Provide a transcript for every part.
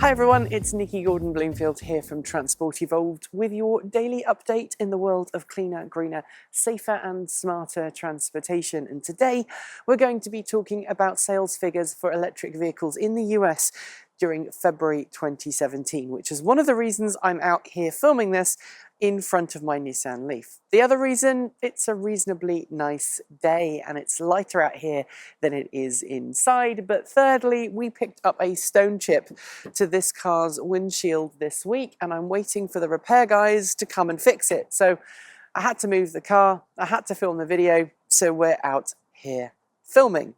Hi everyone, it's Nikki Gordon-Bloomfield here from Transport Evolved with your daily update in the world of cleaner, greener, safer and smarter transportation. And today we're going to be talking about sales figures for electric vehicles in the US during February 2017, which is one of the reasons I'm out here filming this in front of my Nissan LEAF. The other reason, it's a reasonably nice day and it's lighter out here than it is inside. But thirdly, we picked up a stone chip to this car's windshield this week and I'm waiting for the repair guys to come and fix it. So I had to move the car, I had to film the video, so we're out here filming.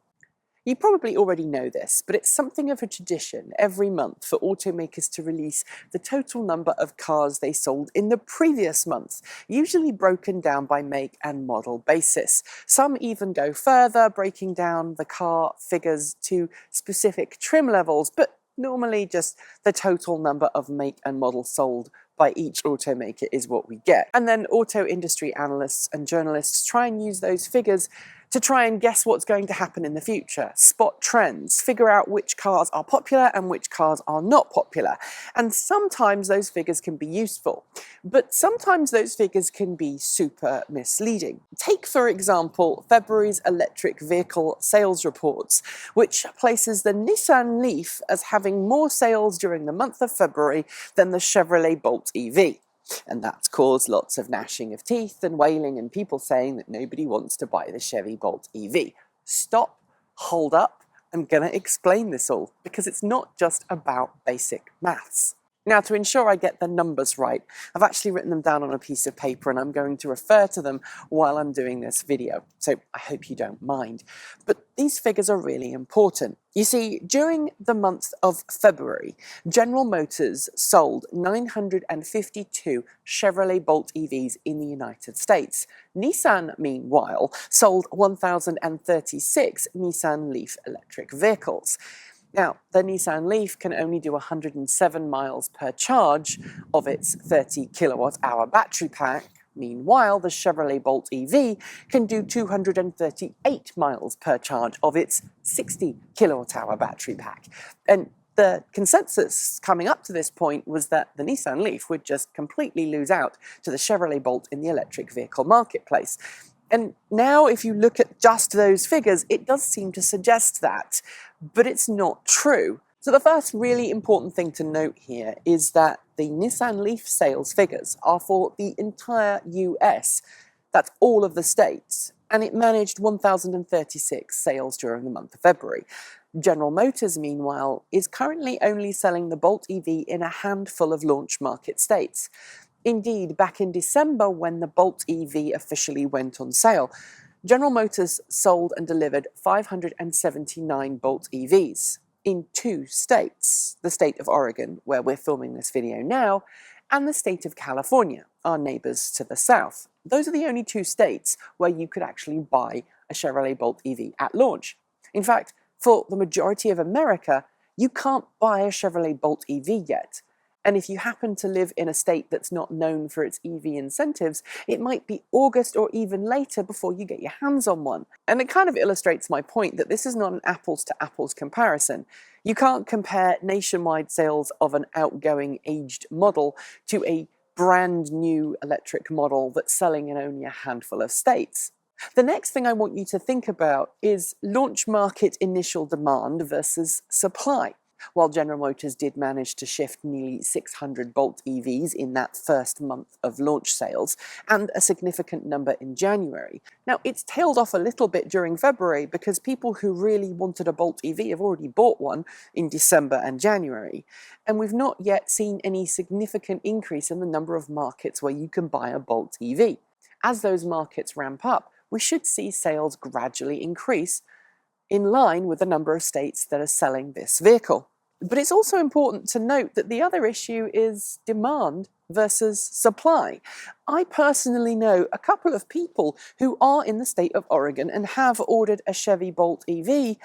You probably already know this, but it's something of a tradition every month for automakers to release the total number of cars they sold in the previous month, usually broken down by make and model basis. Some even go further, breaking down the car figures to specific trim levels, but normally just the total number of make and model sold by each automaker is what we get. And then auto industry analysts and journalists try and use those figures to try and guess what's going to happen in the future, spot trends, figure out which cars are popular and which cars are not popular. And sometimes those figures can be useful, but sometimes those figures can be super misleading. Take, for example, February's electric vehicle sales reports, which places the Nissan LEAF as having more sales during the month of February than the Chevrolet Bolt EV. And that's caused lots of gnashing of teeth and wailing and people saying that nobody wants to buy the Chevy Bolt EV. Stop, hold up, I'm going to explain this all because it's not just about basic maths. Now, to ensure I get the numbers right, I've actually written them down on a piece of paper and I'm going to refer to them while I'm doing this video, so I hope you don't mind. But these figures are really important. You see, during the month of February, General Motors sold 952 Chevrolet Bolt EVs in the United States. Nissan, meanwhile, sold 1,036 Nissan LEAF electric vehicles. Now, the Nissan LEAF can only do 107 miles per charge of its 30 kilowatt-hour battery pack. Meanwhile, the Chevrolet Bolt EV can do 238 miles per charge of its 60 kilowatt-hour battery pack. And the consensus coming up to this point was that the Nissan LEAF would just completely lose out to the Chevrolet Bolt in the electric vehicle marketplace. And now if you look at just those figures, it does seem to suggest that, but it's not true. So the first really important thing to note here is that the Nissan LEAF sales figures are for the entire US. That's all of the states. And it managed 1,036 sales during the month of February. General Motors, meanwhile, is currently only selling the Bolt EV in a handful of launch market states. Indeed, back in December, when the Bolt EV officially went on sale, General Motors sold and delivered 579 Bolt EVs in 2 states, the state of Oregon, where we're filming this video now, and the state of California, our neighbors to the south. Those are the only 2 states where you could actually buy a Chevrolet Bolt EV at launch. In fact, for the majority of America, you can't buy a Chevrolet Bolt EV yet. And if you happen to live in a state that's not known for its EV incentives, it might be August or even later before you get your hands on one. And it kind of illustrates my point that this is not an apples to apples comparison. You can't compare nationwide sales of an outgoing aged model to a brand new electric model that's selling in only a handful of states. The next thing I want you to think about is launch market initial demand versus supply. While General Motors did manage to shift nearly 600 Bolt EVs in that first month of launch sales, and a significant number in January. Now, it's tailed off a little bit during February because people who really wanted a Bolt EV have already bought one in December and January. And we've not yet seen any significant increase in the number of markets where you can buy a Bolt EV. As those markets ramp up, we should see sales gradually increase in line with the number of states that are selling this vehicle. But it's also important to note that the other issue is demand versus supply. I personally know a couple of people who are in the state of Oregon and have ordered a Chevy Bolt EV,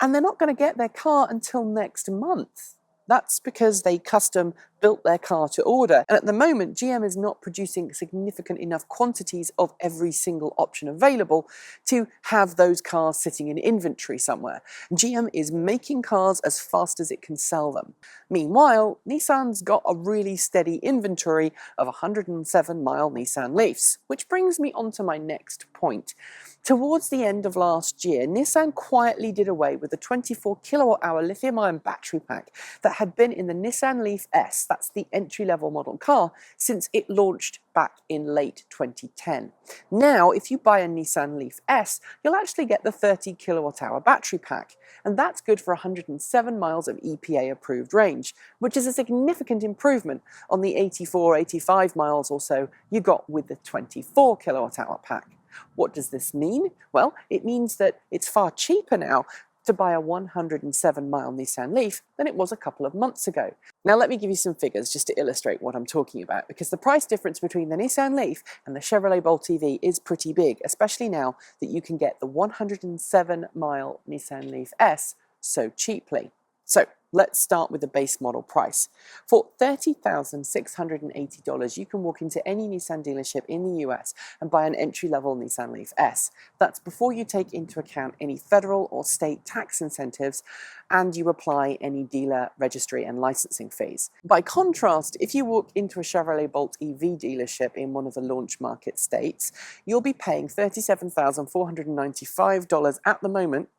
and they're not going to get their car until next month. That's because they custom built their car to order. And at the moment, GM is not producing significant enough quantities of every single option available to have those cars sitting in inventory somewhere. GM is making cars as fast as it can sell them. Meanwhile, Nissan's got a really steady inventory of 107-mile Nissan LEAFs, which brings me on to my next point. Towards the end of last year, Nissan quietly did away with the 24 kilowatt-hour lithium-ion battery pack that had been in the Nissan LEAF S, that's the entry-level model car, since it launched back in late 2010. Now, if you buy a Nissan LEAF S, you'll actually get the 30 kilowatt-hour battery pack, and that's good for 107 miles of EPA-approved range, which is a significant improvement on the 84, 85 miles or so you got with the 24 kilowatt-hour pack. What does this mean? Well, it means that it's far cheaper now to buy a 107-mile Nissan LEAF than it was a couple of months ago. Now let me give you some figures just to illustrate what I'm talking about, because the price difference between the Nissan LEAF and the Chevrolet Bolt EV is pretty big, especially now that you can get the 107-mile Nissan LEAF S so cheaply. So let's start with the base model price. For $30,680, you can walk into any Nissan dealership in the US and buy an entry-level Nissan LEAF S. That's before you take into account any federal or state tax incentives and you apply any dealer registry and licensing fees. By contrast, if you walk into a Chevrolet Bolt EV dealership in one of the launch market states, you'll be paying $37,495 at the moment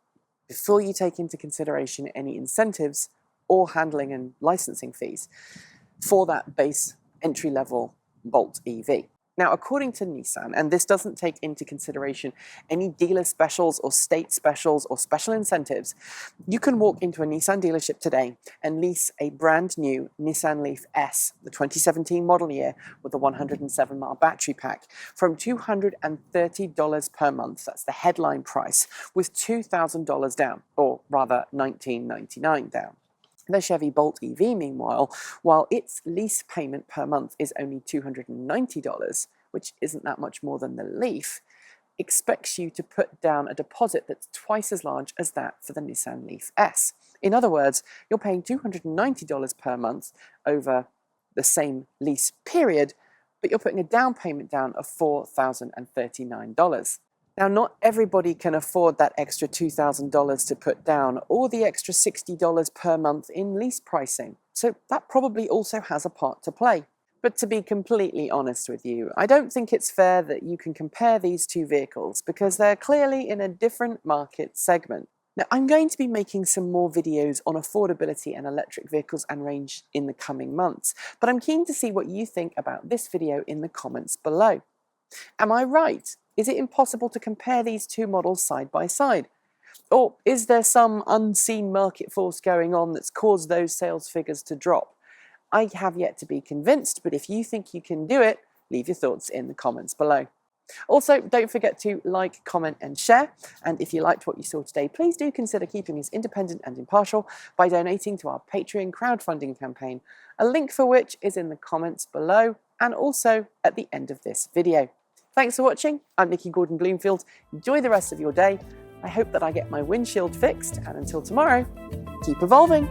before you take into consideration any incentives or handling and licensing fees for that base entry-level Bolt EV. Now, according to Nissan, and this doesn't take into consideration any dealer specials or state specials or special incentives, you can walk into a Nissan dealership today and lease a brand new Nissan LEAF S, the 2017 model year with the 107-mile battery pack, from $230 per month. That's the headline price, with $2,000 down, or rather $1,999 down. The Chevy Bolt EV, meanwhile, while its lease payment per month is only $290, which isn't that much more than the LEAF, expects you to put down a deposit that's twice as large as that for the Nissan LEAF S. In other words, you're paying $290 per month over the same lease period, but you're putting a down payment down of $4,039. Now, not everybody can afford that extra $2,000 to put down, or the extra $60 per month in lease pricing, so that probably also has a part to play. But to be completely honest with you, I don't think it's fair that you can compare these two vehicles, because they're clearly in a different market segment. Now, I'm going to be making some more videos on affordability and electric vehicles and range in the coming months, but I'm keen to see what you think about this video in the comments below. Am I right? Is it impossible to compare these two models side by side? Or is there some unseen market force going on that's caused those sales figures to drop? I have yet to be convinced, but if you think you can do it, leave your thoughts in the comments below. Also, don't forget to like, comment and share. And if you liked what you saw today, please do consider keeping us independent and impartial by donating to our Patreon crowdfunding campaign, a link for which is in the comments below and also at the end of this video. Thanks for watching. I'm Nikki Gordon-Bloomfield. Enjoy the rest of your day. I hope that I get my windshield fixed, and until tomorrow, keep evolving.